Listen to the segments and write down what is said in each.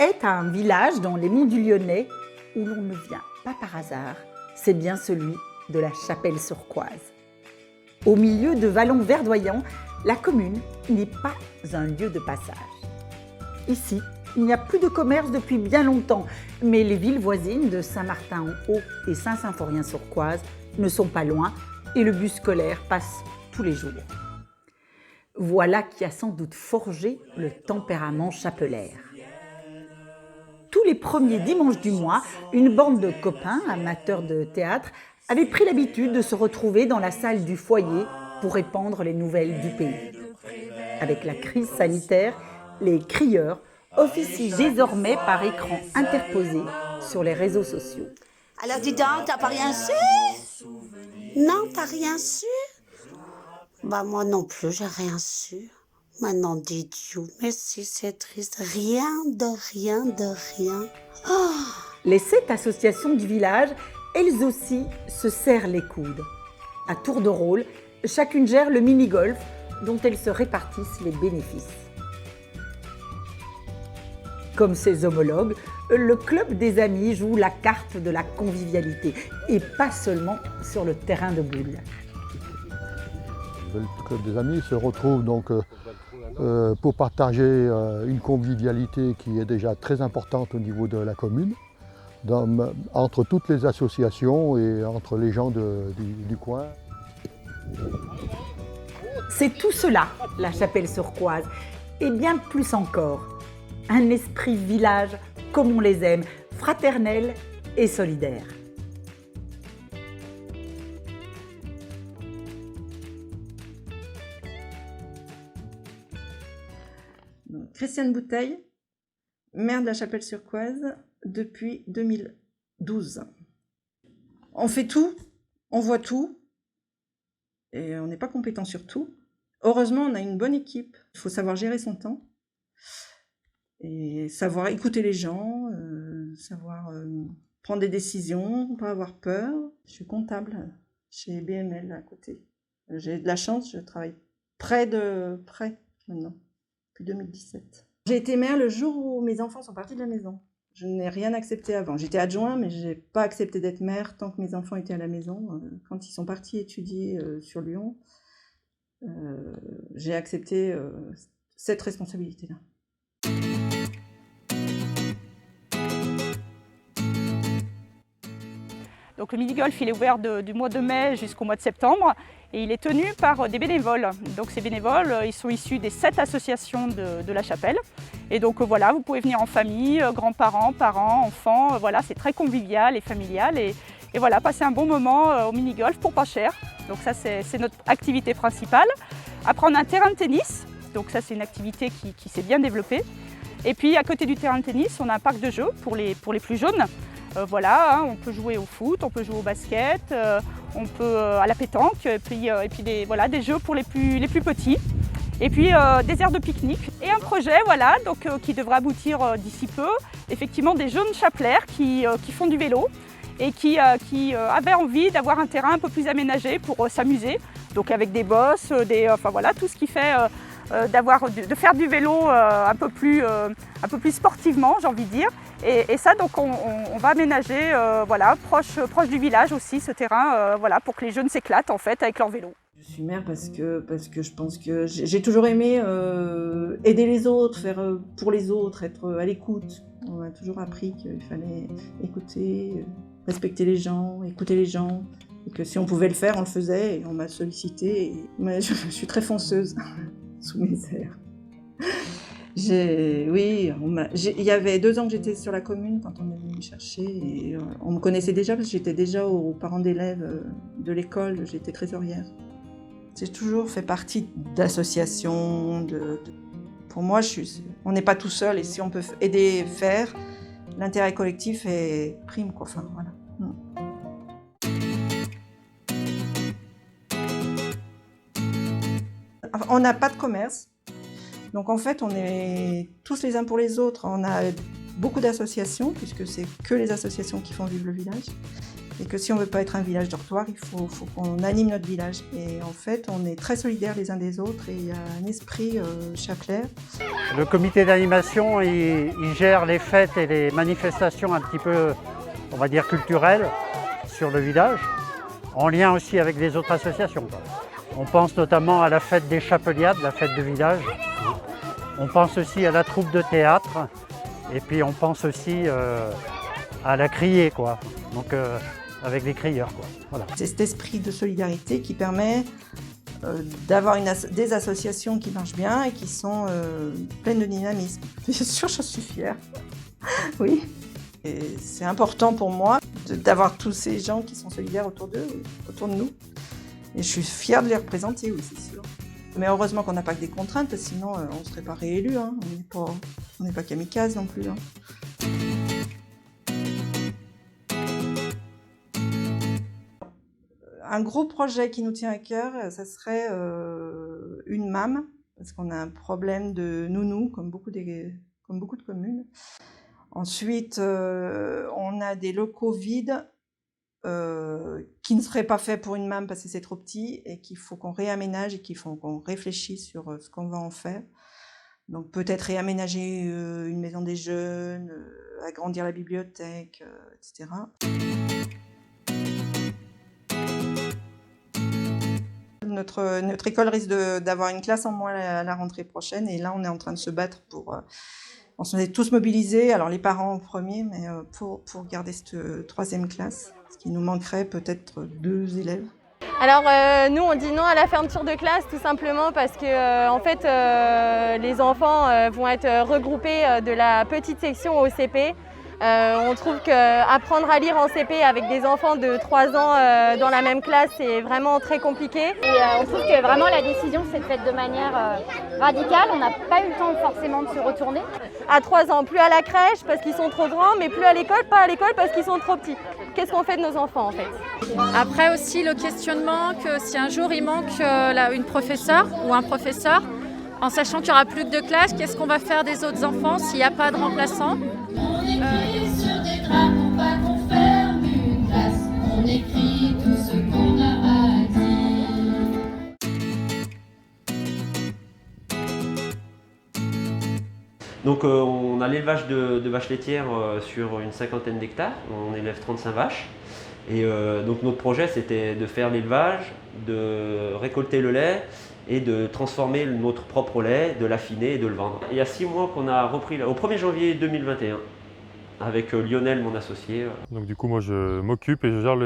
est un village dans les monts du Lyonnais où l'on ne vient pas par hasard. C'est bien celui de la Chapelle-sur-Coise. Au milieu de vallons verdoyants, la commune n'est pas un lieu de passage. Ici, il n'y a plus de commerce depuis bien longtemps, mais les villes voisines de Saint-Martin-en-Haut et Saint-Symphorien-sur-Coise ne sont pas loin et le bus scolaire passe tous les jours. Voilà qui a sans doute forgé le tempérament chapelaire. Tous les premiers dimanches du mois, une bande de copains amateurs de théâtre avait pris l'habitude de se retrouver dans la salle du foyer pour répandre les nouvelles du pays. Avec la crise sanitaire, les crieurs officient désormais par écran interposé sur les réseaux sociaux. Alors dis donc, t'as pas rien su? Non, t'as rien su? Bah moi non plus, j'ai rien su. Maintenant, d'idiot, mais si c'est triste, rien de rien de rien. Oh. Les 7 associations du village, elles aussi, se serrent les coudes. À tour de rôle, chacune gère le mini-golf dont elles se répartissent les bénéfices. Comme ses homologues, le club des amis joue la carte de la convivialité et pas seulement sur le terrain de boule. Le club des amis se retrouve donc pour partager une convivialité qui est déjà très importante au niveau de la commune, entre toutes les associations et entre les gens du coin. C'est tout cela, la Chapelle-sur-Coise, et bien plus encore. Un esprit village comme on les aime, fraternel et solidaire. Christiane Bouteille, maire de la Chapelle-sur-Coise depuis 2012. On fait tout, on voit tout, et on n'est pas compétent sur tout. Heureusement, on a une bonne équipe. Il faut savoir gérer son temps, et savoir écouter les gens, savoir prendre des décisions, pas avoir peur. Je suis comptable chez BML à côté. J'ai de la chance, je travaille près maintenant. Depuis 2017. J'ai été mère le jour où mes enfants sont partis de la maison. Je n'ai rien accepté avant. J'étais adjoint, mais je n'ai pas accepté d'être mère tant que mes enfants étaient à la maison. Quand ils sont partis étudier sur Lyon, j'ai accepté cette responsabilité-là. Donc le mini-golf, il est ouvert du mois de mai jusqu'au mois de septembre et il est tenu par des bénévoles. Donc ces bénévoles, ils sont issus des 7 associations de la Chapelle. Et donc voilà, vous pouvez venir en famille, grands-parents, parents, enfants. Voilà, c'est très convivial et familial. Et voilà, passer un bon moment au mini-golf pour pas cher. Donc ça, c'est notre activité principale. Après, on a un terrain de tennis. Donc ça, c'est une activité qui s'est bien développée. Et puis à côté du terrain de tennis, on a un parc de jeux pour les plus jeunes. Voilà, hein, on peut jouer au foot, on peut jouer au basket, on peut à la pétanque, et puis des jeux pour les plus petits. Et puis des aires de pique-nique. Et un projet voilà, donc, qui devrait aboutir d'ici peu. Effectivement des jeunes chapelaires qui font du vélo et qui avaient envie d'avoir un terrain un peu plus aménagé pour s'amuser. Donc avec des bosses, enfin voilà, tout ce qui fait de faire du vélo un peu plus sportivement, j'ai envie de dire. Et ça, donc, on va aménager voilà, proche du village aussi, ce terrain, voilà, pour que les jeunes s'éclatent en fait avec leur vélo. Je suis mère parce que je pense que j'ai toujours aimé aider les autres, faire pour les autres, être à l'écoute. On m'a toujours appris qu'il fallait écouter, respecter les gens, écouter les gens. Et que si on pouvait le faire, on le faisait. Et on m'a sollicité. Mais je suis très fonceuse sous mes airs. Il y avait 2 ans que j'étais sur la commune quand on est venu me chercher. Et on me connaissait déjà parce que j'étais déjà aux parents d'élèves de l'école. J'étais trésorière. J'ai toujours fait partie d'associations. Pour moi, on n'est pas tout seul. Et si on peut aider, faire, l'intérêt collectif est prime, quoi. Enfin, voilà. On n'a pas de commerce. Donc en fait, on est tous les uns pour les autres. On a beaucoup d'associations, puisque c'est que les associations qui font vivre le village. et que si on ne veut pas être un village dortoir, il faut qu'on anime notre village. Et en fait, on est très solidaires les uns des autres et il y a un esprit chapelaire. Le comité d'animation, il gère les fêtes et les manifestations un petit peu, on va dire, culturelles sur le village, en lien aussi avec les autres associations. On pense notamment à la fête des Chapeliades, la fête de village. On pense aussi à la troupe de théâtre. Et puis on pense aussi à la criée, quoi. Donc avec les crieurs, quoi. Voilà. C'est cet esprit de solidarité qui permet d'avoir des associations qui marchent bien et qui sont pleines de dynamisme. Bien sûr, j'en suis fière. Oui. Et c'est important pour moi d'avoir tous ces gens qui sont solidaires autour d'eux, autour de nous. Et je suis fière de les représenter, oui, c'est sûr. Mais heureusement qu'on n'a pas que des contraintes, parce que sinon on ne serait pas réélu. Hein. On n'est pas kamikaze non plus. Hein. Un gros projet qui nous tient à cœur, ça serait une MAM, parce qu'on a un problème de nounou, comme beaucoup de communes. Ensuite, on a des locaux vides qui ne seraient pas faits pour une MAM parce que c'est trop petit et qu'il faut qu'on réaménage et qu'il faut qu'on réfléchisse sur ce qu'on va en faire. Donc peut-être réaménager une maison des jeunes, agrandir la bibliothèque, etc. Notre école risque d'avoir une classe en moins à la rentrée prochaine et là on est en train de se battre pour... on s'est tous mobilisés, alors les parents en premier, mais pour garder cette 3e classe, ce qui nous manquerait peut-être 2 élèves. Alors nous on dit non à la fermeture de classe tout simplement parce que en fait les enfants vont être regroupés de la petite section au CP. On trouve qu'apprendre à lire en CP avec des enfants de 3 ans dans la même classe, c'est vraiment très compliqué. Et on trouve que vraiment la décision s'est faite de manière radicale. On n'a pas eu le temps forcément de se retourner. À 3 ans, plus à la crèche parce qu'ils sont trop grands, mais plus à l'école, pas à l'école parce qu'ils sont trop petits. Qu'est-ce qu'on fait de nos enfants en fait? Après aussi le questionnement que si un jour il manque une professeure ou un professeur, en sachant qu'il n'y aura plus que 2 classes, qu'est-ce qu'on va faire des autres enfants s'il n'y a pas de remplaçant? On écrit sur des drapeaux pas qu'on ferme une classe. On écrit tout ce qu'on a à dire. Donc on a l'élevage de vaches laitières sur une 50aine d'hectares. On élève 35 vaches. Et donc notre projet c'était de faire l'élevage, de récolter le lait et de transformer notre propre lait, de l'affiner et de le vendre. Il y a 6 mois qu'on a repris, au 1er janvier 2021, avec Lionel, mon associé. Donc du coup, moi je m'occupe et je gère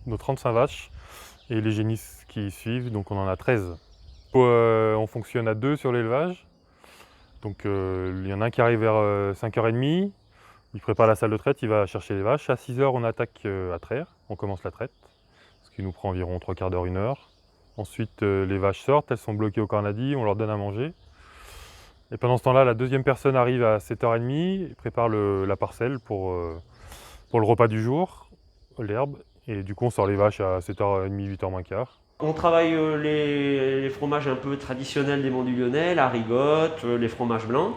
nos 35 vaches et les génisses qui suivent, donc on en a 13. On fonctionne à 2 sur l'élevage. Donc il y en a un qui arrive vers 5h30, il prépare la salle de traite, il va chercher les vaches. À 6h, on attaque à traire, on commence la traite, ce qui nous prend environ 3/4 d'heure, 1 heure. Ensuite, les vaches sortent, elles sont bloquées au cornadis, on leur donne à manger. Et pendant ce temps-là, la 2e personne arrive à 7h30, prépare la parcelle pour le repas du jour, l'herbe. Et du coup, on sort les vaches à 7h30, 8h moins quart. On travaille les fromages un peu traditionnels des Monts du Lyonnais, la rigotte, les fromages blancs.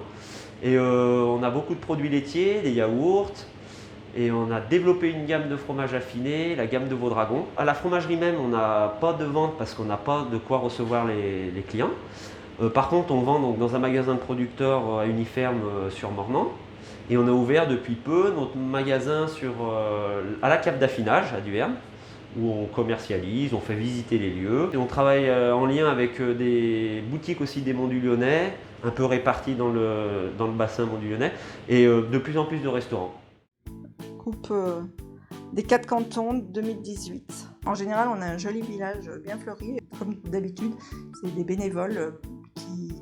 Et on a beaucoup de produits laitiers, des yaourts. Et on a développé une gamme de fromages affinés, la gamme de Vaudragon. À la fromagerie même, on n'a pas de vente parce qu'on n'a pas de quoi recevoir les clients. Par contre, on vend donc dans un magasin de producteurs à Uniferme sur Mornan. Et on a ouvert depuis peu notre magasin à la cave d'affinage à Duerne, où on commercialise, on fait visiter les lieux. Et on travaille en lien avec des boutiques aussi des Monts du Lyonnais, un peu réparties dans le bassin Monts du Lyonnais, et de plus en plus de restaurants. Coupe des 4 cantons 2018. En général, on a un joli village bien fleuri. Comme d'habitude, c'est des bénévoles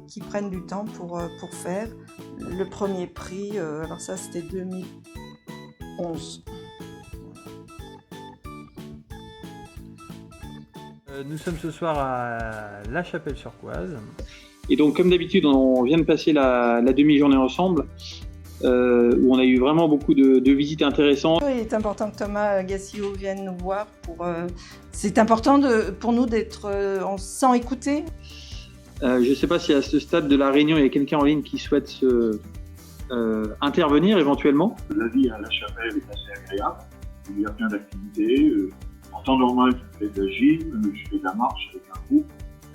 qui prennent du temps pour faire. Le premier prix, alors ça c'était 2011. Nous sommes ce soir à La Chapelle-sur-Coise. Et donc, comme d'habitude, on vient de passer la demi-journée ensemble, où on a eu vraiment beaucoup de visites intéressantes. Il est important que Thomas Gassio vienne nous voir. C'est important pour nous d'être, on se sent écouté. Je ne sais pas si à ce stade de la réunion, il y a quelqu'un en ligne qui souhaite intervenir éventuellement. La vie à La Chapelle est assez agréable. il y a plein d'activités. En temps normal, je fais de la gym, je fais de la marche avec un groupe.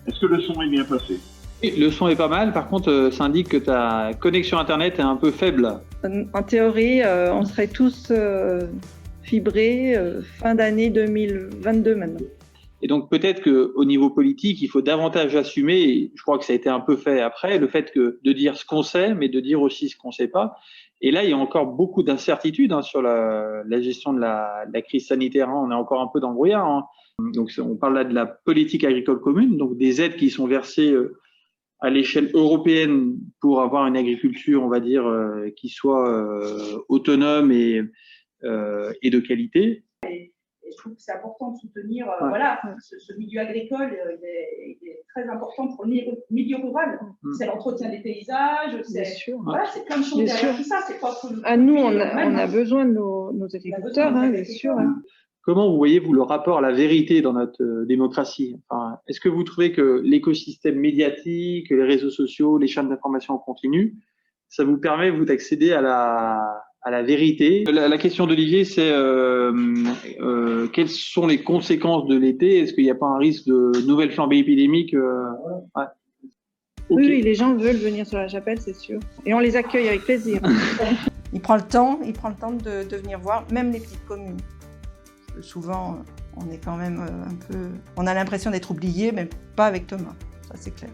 Est-ce que le son est bien passé? Et le son est pas mal, par contre, ça indique que ta connexion Internet est un peu faible. En théorie, on serait tous fibrés fin d'année 2022 maintenant. Et donc peut-être qu'au niveau politique, il faut davantage assumer, et je crois que ça a été un peu fait après, le fait que de dire ce qu'on sait, mais de dire aussi ce qu'on ne sait pas. Et là, il y a encore beaucoup d'incertitudes sur la gestion de la crise sanitaire. On est encore un peu dans le brouillard. Donc on parle là de la politique agricole commune, donc des aides qui sont versées à l'échelle européenne pour avoir une agriculture, on va dire, qui soit autonome et de qualité. Et je trouve que c'est important de soutenir voilà, ce milieu agricole, il est très important pour le milieu rural. C'est l'entretien des paysages, voilà, c'est plein de choses derrière tout ça. Pas que nous, on a besoin de nos agriculteurs, bien sûr. Comment vous voyez-vous le rapport à la vérité dans notre démocratie? Est-ce que vous trouvez que l'écosystème médiatique, les réseaux sociaux, les chaînes d'information en continu, ça vous permet, vous, d'accéder à la vérité? La question d'Olivier, c'est quelles sont les conséquences de l'été? Est-ce qu'il n'y a pas un risque de nouvelle flambée épidémique? Okay. Oui, les gens veulent venir sur la chapelle, c'est sûr. Et on les accueille avec plaisir. Il prend le temps de venir voir, même les petites communes. Souvent, on est quand même un peu... On a l'impression d'être oublié, mais pas avec Thomas, ça c'est clair.